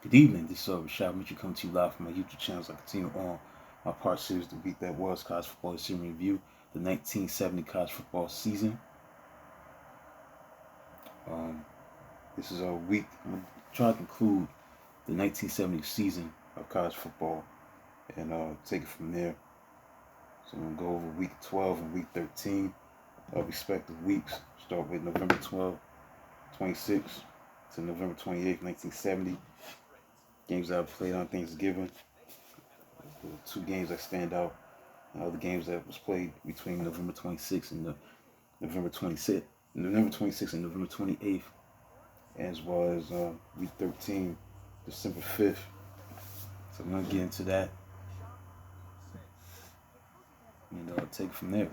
Good evening. This is Rashad Mitchell coming to you live from my YouTube channel as I continue on my part series, The Week That Was College Football Season Review, the 1970 college football season. Um, this is a week, I'm going to try to conclude the 1970 season of college football and take it from there. So I'm going to go over week 12 and week 13 of respective weeks. Start with November 12th, 26th to November 28th, 1970. Games that I played on Thanksgiving. The two games that stand out. The games that was played between November 26th and November 26th, November 26th and November 28th, as well as week 13, December 5th. So I'm gonna get into that and take it from there.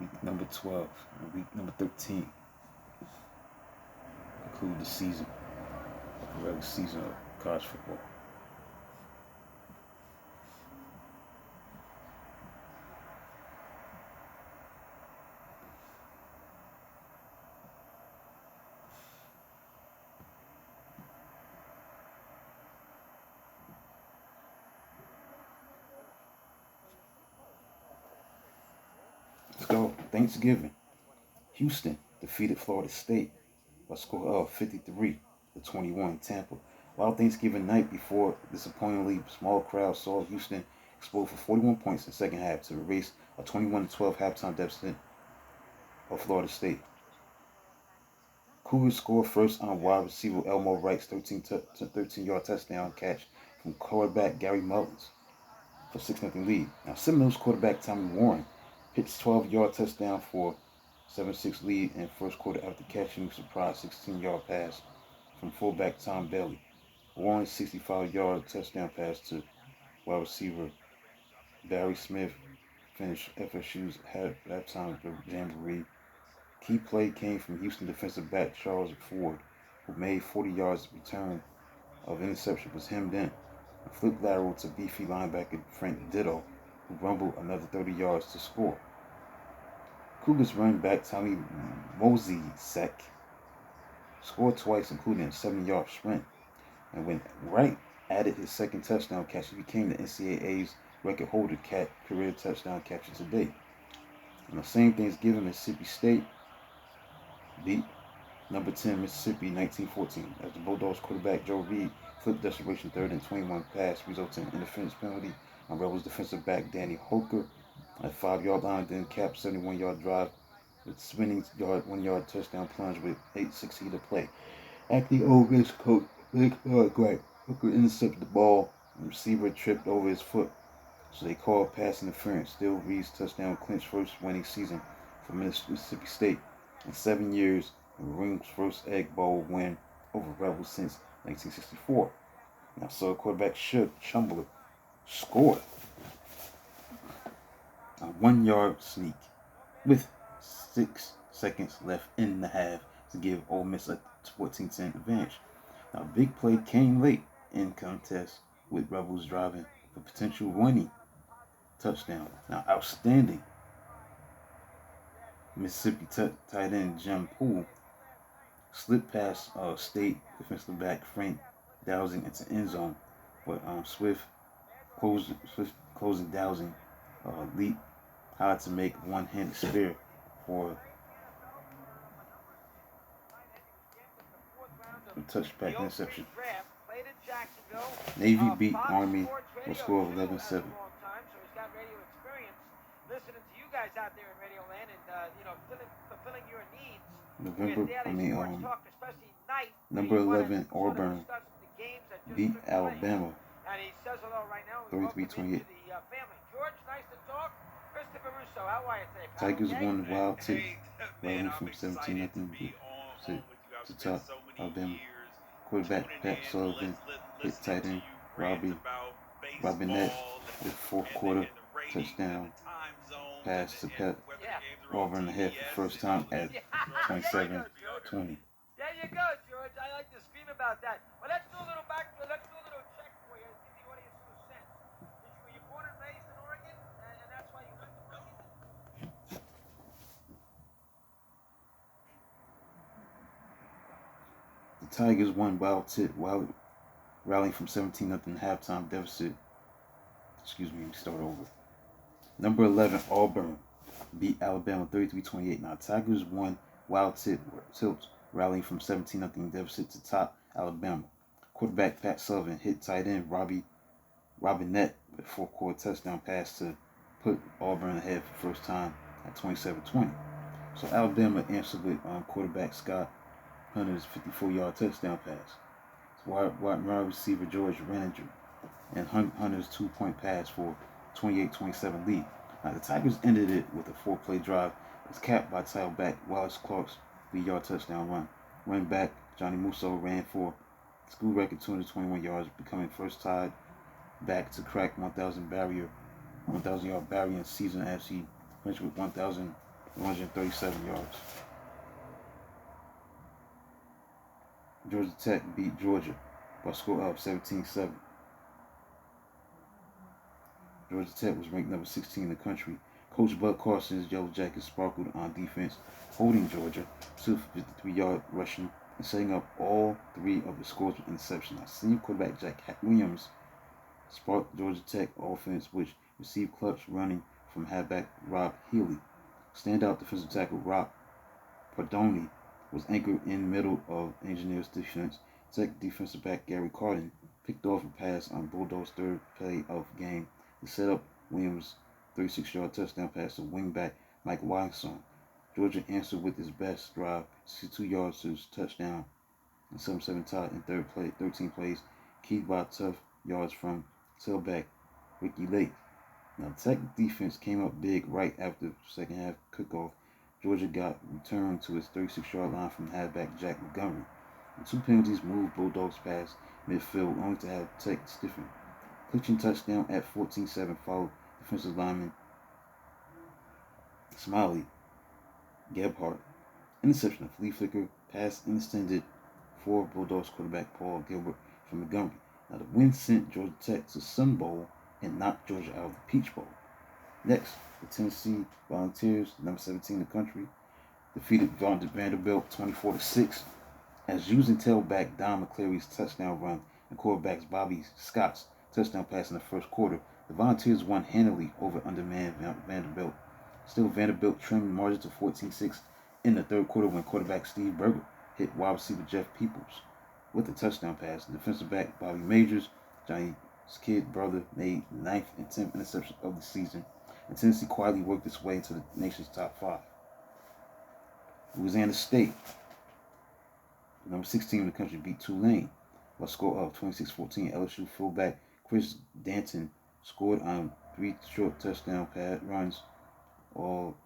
Week number 12 and week number 13 conclude the season, the regular season of college football. Let's go. Thanksgiving. Houston defeated Florida State by a score of 53-21 in Tampa. While Thanksgiving night before, disappointingly small crowd saw Houston explode for 41 points in the second half to erase a 21-12 halftime deficit of Florida State. Cougars scored first on wide receiver Elmo Wright's 13-yard touchdown catch from quarterback Gary Mullins for 6-0 lead. Now, Seminoles quarterback Tommy Warren hits 12-yard touchdown for 7-6 lead in first quarter after catching a surprise 16-yard pass from fullback Tom Bailey. Warren's 65-yard touchdown pass to wide receiver Barry Smith finished FSU's halftime jamboree. Key play came from Houston defensive back Charles Ford, who made 40 yards return of interception was hemmed in. A flip lateral to beefy linebacker Frank Ditto, who rumbled another 30 yards to score. Cougars running back Tommy Mozesek scored twice, including a 7-yard sprint. And when Wright added his second touchdown catch, he became the NCAA's record holder career touchdown catcher to date. On the same Thanksgiving, Mississippi State beat number 10 Mississippi 1914 as the Bulldogs quarterback Joe Reed flipped desperation 3rd and 21 pass, resulting in an interference penalty on Rebels defensive back Danny Hoker at 5-yard line, then capped 71-yard drive with spinning 1-yard touchdown plunge with 8:16 to play. Acting Ole Miss coach Rick Hooker intercepted the ball and the receiver tripped over his foot, so they called pass interference. Still, Reed's touchdown clinched first winning season for Mississippi State in 7 years and Ring's first Egg Bowl win over Rebels since 1964. Now, so quarterback Shug Chumberlain scored a 1-yard sneak with 6 seconds left in the half to give Ole Miss a 14-10 advantage. Now, big play came late in contest with Rebels driving for potential winning touchdown. Now, outstanding Mississippi tight end Jim Poole slipped past State defensive back Frank Dowsing into end zone, but Swift closing Dowsing leap high to make one-handed spear for a touchback interception. Navy beat Army with a score of 11-7. Number 11 Auburn beat Alabama 33-28. Tigers won the Wild Tip, running from 17-0 to top Alabama. Quarterback Pat Sullivan hit tight end Robinette with fourth quarter touchdown pass to Pat Auburn ahead for the first time at 27-20. There you go, George. I like to scream about that. Well, let's do a little check for you. Give the audience Tigers won wild tip while rallying from 17-0 halftime deficit. Excuse me, let me start over. Number 11, Auburn beat Alabama 33-28. Now, Tigers won wild tilt rallying from 17-0 deficit to top Alabama. Quarterback Pat Sullivan hit tight end Robinette with a fourth-quarter touchdown pass to put Auburn ahead for the first time at 27-20. So Alabama answered with quarterback Scott Hunter's 54-yard touchdown pass. Wide receiver George Renninger and Hunter's 2-point pass for 28-27 lead. Now the Tigers ended it with a 4-play drive. It was capped by tailback Wallace Clark's 3-yard touchdown run. Running back Johnny Musso ran for school record 221 yards, becoming first tied back to crack 1,000-yard barrier in season as he finished with 1,137 yards. Georgia Tech beat Georgia by a score of 17-7. Georgia Tech was ranked number 16 in the country. Coach Bud Carson's Yellow Jackets sparkled on defense, holding Georgia to 53-yard rushing and setting up all 3 of the scores with interception. Now, senior quarterback Jack Williams sparked Georgia Tech offense, which received clutch running from halfback Rob Healy. Standout defensive tackle Rob Pardoni was anchored in the middle of Engineers defense. Tech defensive back Gary Carden picked off a pass on Bulldogs' third play of the game to set up Williams' 36-yard touchdown pass to wingback Mike Watson. Georgia answered with his best drive, 62 yards to his touchdown, and 7-7 tie in 13 plays, keyed by tough yards from tailback Ricky Lake. Now, Tech defense came up big right after the second half kickoff. Georgia got returned to its 36-yard line from halfback Jack Montgomery. And 2 penalties moved Bulldogs past midfield, only to have Tech stiffen. Clinching touchdown at 14-7 followed defensive lineman Smiley Gebhardt. Interception of flea flicker, pass intended for Bulldogs quarterback Paul Gilbert from Montgomery. Now the win sent Georgia Tech to Sun Bowl and knocked Georgia out of the Peach Bowl. Next, the Tennessee Volunteers, number 17 in the country, defeated Vanderbilt 24-6 as using tailback Don McCleary's touchdown run and quarterbacks Bobby Scott's touchdown pass in the first quarter. The Volunteers won handily over undermanned Vanderbilt. Still, Vanderbilt trimmed margin to 14-6 in the third quarter when quarterback Steve Berger hit wide receiver Jeff Peoples with a touchdown pass. Defensive back Bobby Majors, Johnny's kid brother, made 9th and 10th interception of the season, and Tennessee quietly worked its way into the nation's top 5. Louisiana State, number 16 in the country, beat Tulane by a score of 26-14. LSU fullback Chris Danton scored on 3 short touchdown runs, all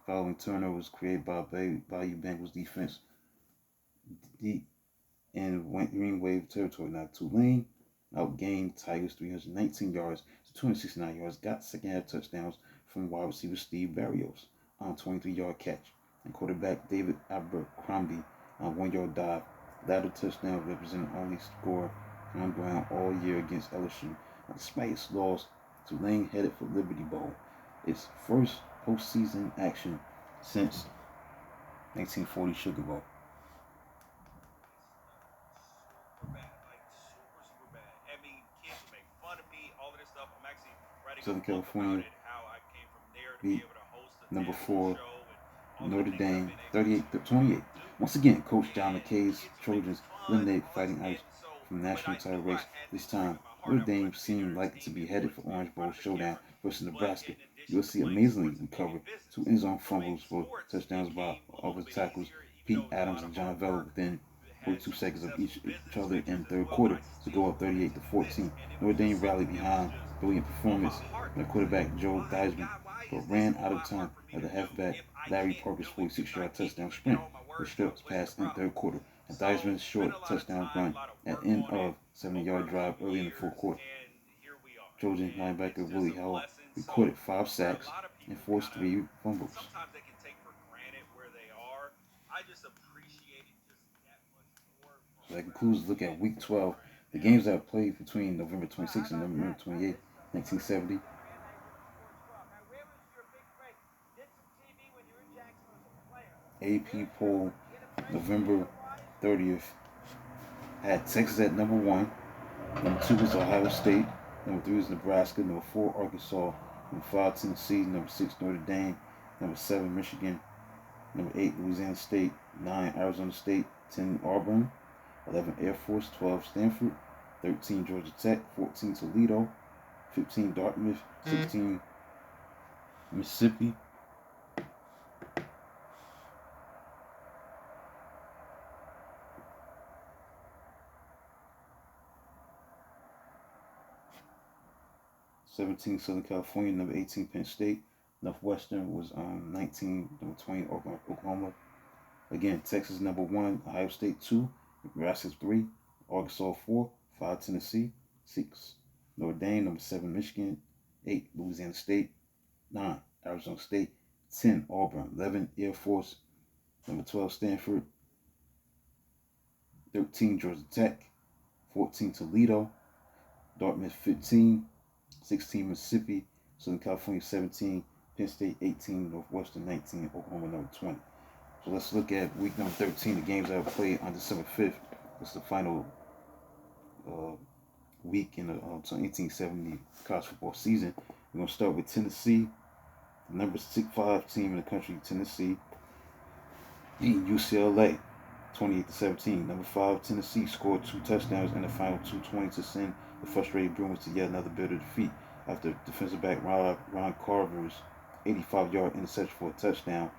following turnovers created by Bayou Bengals defense deep in Green Wave territory. Now, Tulane outgained Tigers 319 yards to 269 yards, got second half touchdowns from wide receiver Steve Barrios on a 23-yard catch, and quarterback David Abercrombie on a 1-yard dive. Latter touchdown represented only score on ground all year against LSU. Now, despite its loss, Tulane headed for Liberty Bowl, its first postseason action since 1940 Sugar Bowl. Southern California beat number 4 Notre Dame 38-28. Once again, Coach John McKay's Trojans eliminated Fighting Irish from the national title race. This time, Notre Dame seemed likely to be headed for Orange Bowl showdown versus Nebraska. USC amazingly recovered 2 end-zone fumbles for touchdowns by offensive tackles Pete Adams and John Vella within 42 seconds of each other in the third quarter to go up 38-14. Notre Dame rallied behind brilliant performance by quarterback Joe Theismann, but ran out of time at the halfback Larry Parker's 46-yard touchdown sprint, which stripped past in the third quarter, and Theismann's short touchdown run at the end of 70-yard drive early in the fourth quarter. Trojan linebacker Willie Howell recorded 5 sacks and forced 3 fumbles. So that concludes a look at Week 12. The games that are played between November 26th and November 28th, 1970. AP poll November 30th, Had Texas at number 1. Number 2 was Ohio State. Number 3 was Nebraska. Number 4, Arkansas. Number 5, Tennessee. Number 6, Notre Dame. Number 7, Michigan. Number 8, Louisiana State. 9, Arizona State. 10, Auburn. 11, Air Force. 12, Stanford. 13, Georgia Tech. 14, Toledo. 15, Dartmouth. 16, Mississippi. '17, Southern California. Number 18, Penn State. Northwestern was 19. Number 20, Oklahoma. Again, Texas number 1, Ohio State 2, Nebraska 3, Arkansas 4, 5, Tennessee 6, Notre Dame number 7, Michigan 8, Louisiana State 9, Arizona State 10, Auburn 11, Air Force number 12, Stanford 13, Georgia Tech 14, Toledo, Dartmouth 15, 16, Mississippi, Southern California 17, Penn State 18, Northwestern 19, Oklahoma number 20. So let's look at week number 13, the games that were played on December 5th. It's the final week in the 1870 college football season. We're going to start with Tennessee, the number 5 team in the country, Tennessee, beating UCLA 28-17. Number 5, Tennessee scored 2 touchdowns in the final 2:20 to send the frustrated Bruins to yet another bitter defeat after defensive back Ron Carver's 85-yard interception for a touchdown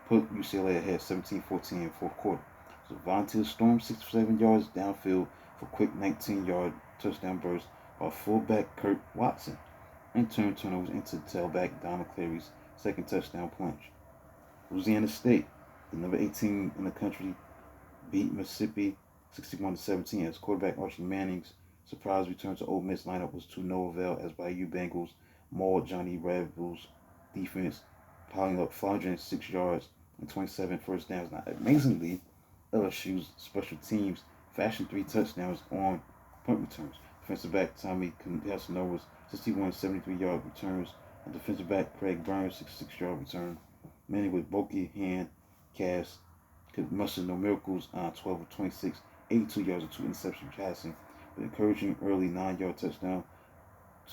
put UCLA ahead 17-14 in the fourth quarter. So Vontae Storm 67 yards downfield for quick 19-yard touchdown burst by fullback Kurt Watson and turned turnovers into tailback Donald Clary's second touchdown plunge. Louisiana State, the number 18 in the country, beat Mississippi 61-17 as quarterback Archie Manning's surprise return to Ole Miss lineup was to no avail as Bayou Bengals mauled Johnny Rebel's defense, piling up 506 yards and 27 first downs. Now, amazingly, LSU's special teams fashioned 3 touchdowns on punt returns. Defensive back Tommy Casanova's 61 73-yard returns, and defensive back Craig Burns' 66-yard return. Manning with bulky hand cast could muster no miracles on 12 of 26, 82 yards and 2 interception passing, with encouraging early 9-yard touchdown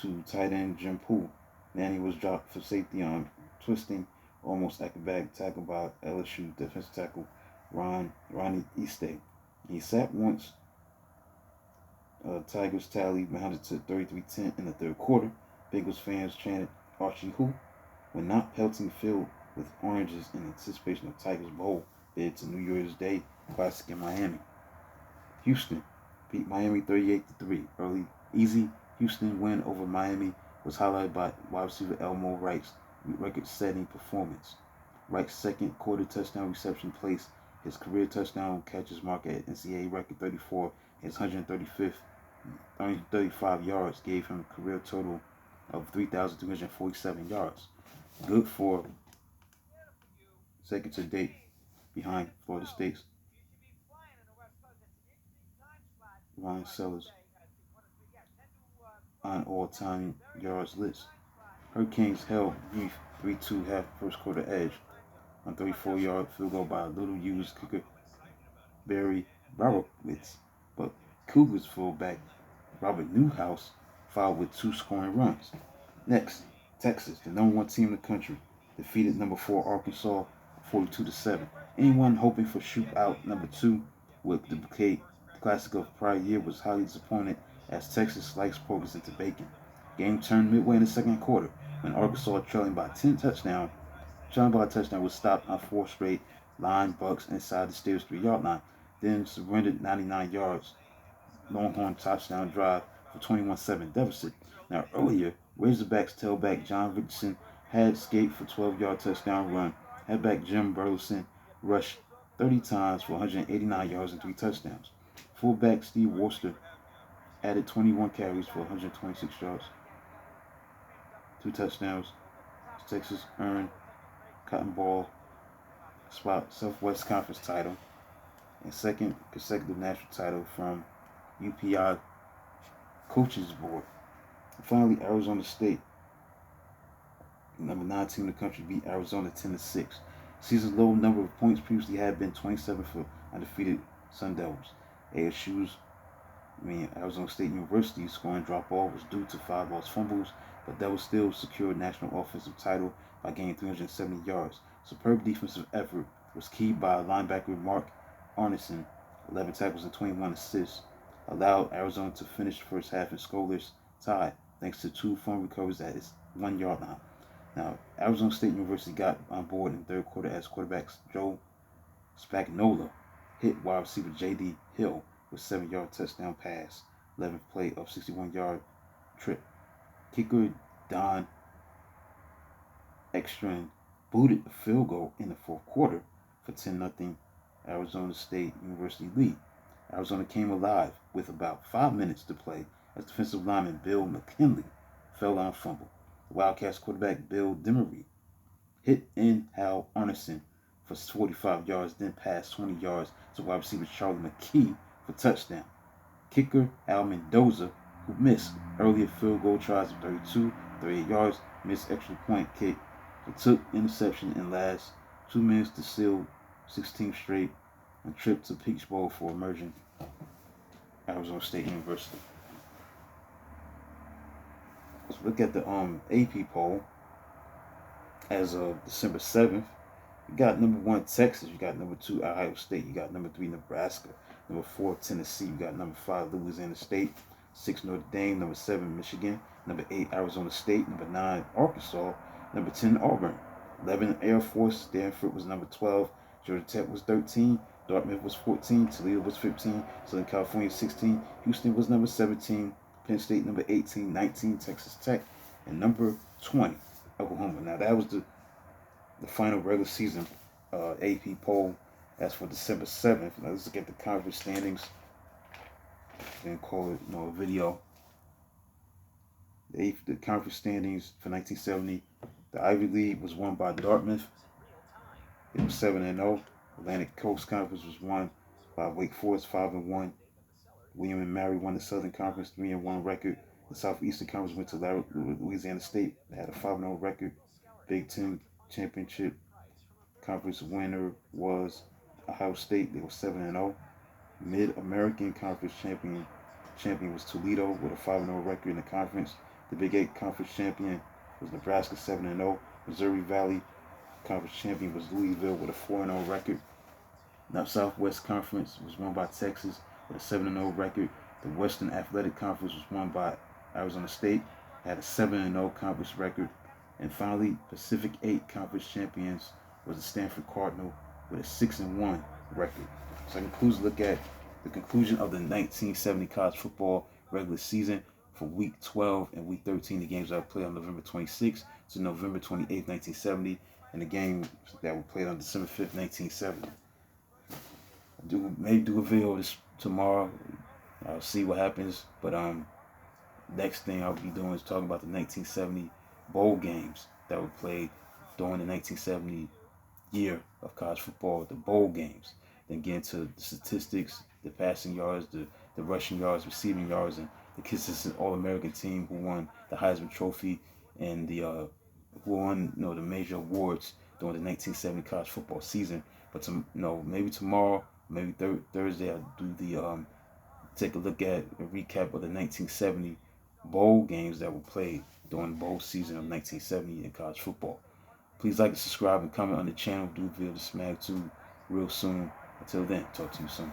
to tight end Jim Poole. Manning was dropped for safety on twisting, almost acrobatic tackle by LSU defensive tackle Ronnie Eastay. He sat once. Tigers tally mounted to 33-10 in the third quarter. Bengals fans chanted Archie who, when not pelting the field with oranges in anticipation of Tigers Bowl bid to New Year's Day Classic in Miami. Houston beat Miami 38-3. Early easy Houston win over Miami was highlighted by wide receiver Elmo Wright's record-setting performance. Wright's second quarter touchdown reception placed his career touchdown catches mark at NCAA record 34. His 135 yards gave him a career total of 3,347 yards. Good for second to date behind Florida State's Ryan Sellers on all-time yards list. Hurricanes held brief 3-2 half first quarter edge on 34-yard field goal by little-used kicker Barry Barowitz, but Cougars fullback Robert Newhouse fouled with 2 scoring runs. Next, Texas, the number 1 team in the country, defeated number 4 Arkansas 42-7. Anyone hoping for shootout number 2 would duplicate the classic of prior year was highly disappointed as Texas sliced progress into bacon. Game turned midway in the second quarter when Arkansas, trailing by a touchdown, was stopped on 4 straight line bucks inside the Steelers' 3-yard line, then surrendered 99 yards Longhorn touchdown drive for 21-7 deficit. Now earlier, Razorbacks tailback John Richardson had escaped for 12-yard touchdown run. Headback Jim Burleson rushed 30 times for 189 yards and 3 touchdowns. Fullback Steve Worcester added 21 carries for 126 yards, 2 touchdowns. Texas earned Cotton Ball spot Southwest Conference title and second consecutive national title from UPI Coaches Board. And finally, Arizona State, number 9 team in the country, beat Arizona 10-6. Season's low number of points previously had been 27 for undefeated Sun Devils. Arizona State University's scoring drop ball was due to 5 lost fumbles, but that was still secured national offensive title by gaining 370 yards. Superb defensive effort was keyed by linebacker Mark Arneson, 11 tackles and 21 assists, allowed Arizona to finish the first half in scoreless tie thanks to 2 fumble recoveries at its 1-yard line. Now, Arizona State University got on board in the third quarter as quarterback Joe Spagnuolo hit wide receiver J.D. Hill with 7-yard touchdown pass, 11th play of 61-yard trip. Kicker Don Ekstrom booted a field goal in the fourth quarter for 10-0 Arizona State University lead. Arizona came alive with about 5 minutes to play as defensive lineman Bill McKinley fell on a fumble. The Wildcats quarterback Bill Demery hit in Hal Arneson for 45 yards, then passed 20 yards to wide receiver Charlie McKee for touchdown. Kicker Al Mendoza, who missed earlier field goal tries of 32, 38 yards, missed extra point kick, but took interception in last 2 minutes to seal 16th straight and trip to Peach Bowl for emerging Arizona State University. Let's look at the AP poll as of December 7th. You got number 1 Texas, you got number 2 Ohio State, you got number 3 Nebraska, number 4 Tennessee, you got number 5 Louisiana State, 6 Notre Dame, number 7 Michigan, number 8 Arizona State, number 9 Arkansas, number 10 Auburn, 11 Air Force, Stanford was number 12, Georgia Tech was 13, Dartmouth was 14, Toledo was 15, Southern California 16, Houston was number 17, Penn State number 18, 19 Texas Tech, and number 20 Oklahoma. Now that was the final regular season AP poll as for December 7th. Now let's look at the conference standings. Then call it a video. The conference standings for 1970. The Ivy League was won by Dartmouth. It was 7-0. Atlantic Coast Conference was won by Wake Forest, 5-1. William and Mary won the Southern Conference, 3-1 record. The Southeastern Conference went to Louisiana State. They had a 5-0 record. Big Ten Championship Conference winner was Ohio State. They were 7-0. Mid-American Conference champion was Toledo with a 5-0 record in the conference. The Big 8 Conference champion was Nebraska, 7-0. Missouri Valley Conference champion was Louisville with a 4-0 record. Now Southwest Conference was won by Texas with a 7-0 record. The Western Athletic Conference was won by Arizona State, had a 7-0 conference record. And finally, Pacific 8 Conference champions was the Stanford Cardinal with a 6-1 record. So that concludes a look at the conclusion of the 1970 college football regular season for Week 12 and Week 13. The games that were played on November 26th to November 28th, 1970, and the game that were played on December 5th, 1970. May do a video this tomorrow. I'll see what happens. But next thing I'll be doing is talking about the 1970 bowl games that were played during the 1970 year of college football, the bowl games. Then get into the statistics, the passing yards, the rushing yards, receiving yards, and the consistent All-American team who won the Heisman Trophy and the who won the major awards during the 1970 college football season. But maybe tomorrow, maybe Thursday, I'll do the take a look at a recap of the 1970 bowl games that were played during the bowl season of 1970 in college football. Please like and subscribe and comment on the channel. Do video to Smag 2 real soon. Until then, talk to you soon.